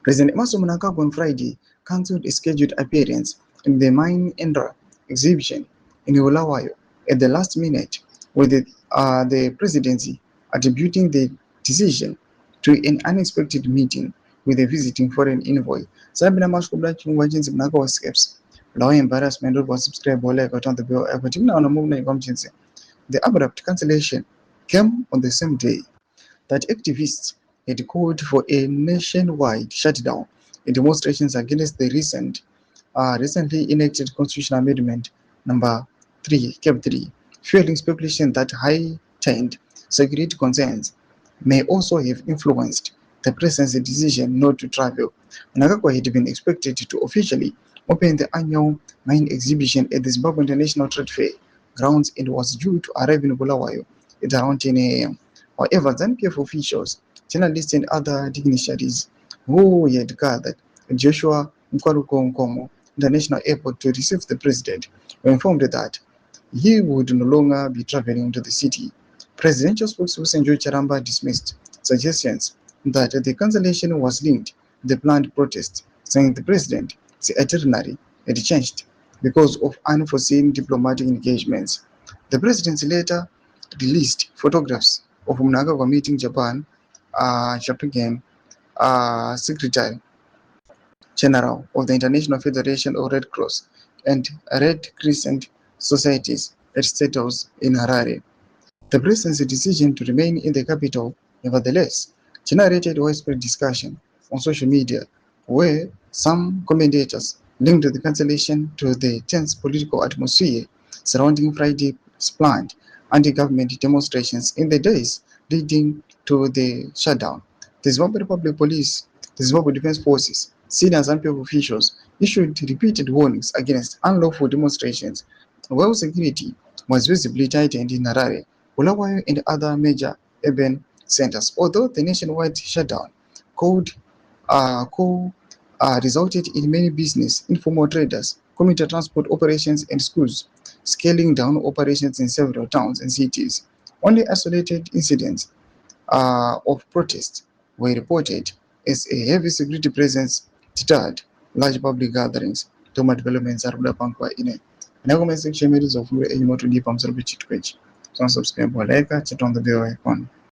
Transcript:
President Emmerson Mnangagwa on Friday cancelled a scheduled appearance in the Mine Endra exhibition in Bulawayo at the last minute, with the presidency attributing the decision to an unexpected meeting with a visiting foreign envoy. Sabina Mashkubla Chungwajins Mnangagwa escapes. Bulawayo Embarrassment was subscribed by on the bill. The abrupt cancellation came on the same day that activists had called for a nationwide shutdown in demonstrations against the recently enacted constitutional amendment number 3, Cap 3, fueling speculation that heightened security concerns may also have influenced the president's decision not to travel. Mnangagwa had been expected to officially open the annual mine exhibition at the Zimbabwe International Trade Fair grounds and was due to arrive in Bulawayo at around 10 a.m. However, ZANPF officials, journalists and other dignitaries who had gathered at Joshua Nkomo International Airport to receive the president were informed that he would no longer be traveling to the city. Presidential spokesperson Joe Charamba dismissed suggestions that the cancellation was linked to the planned protest, saying the president's itinerary had changed because of unforeseen diplomatic engagements. The presidency later released photographs of Mnangagwa meeting Japan Secretary General of the International Federation of Red Cross and Red Crescent Societies at State House in Harare. The presidency's decision to remain in the capital, nevertheless, generated widespread discussion on social media, where some commentators linked the cancellation to the tense political atmosphere surrounding Friday's planned anti-government demonstrations in the days leading to the shutdown. The Zimbabwe Republic Police, the Zimbabwe Defense Forces, senior ZANPF officials issued repeated warnings against unlawful demonstrations, while security was visibly tightened in Harare, Bulawayo, and other major urban centers. Although the nationwide shutdown resulted in many business, informal traders, commuter transport operations, and schools scaling down operations in several towns and cities, only isolated incidents of protests were reported as a heavy security presence deterred large public gatherings. Toma developments are pankwa ine. Nakomesa chemerizo of a moto deep on subscribe like chat on the bell icon.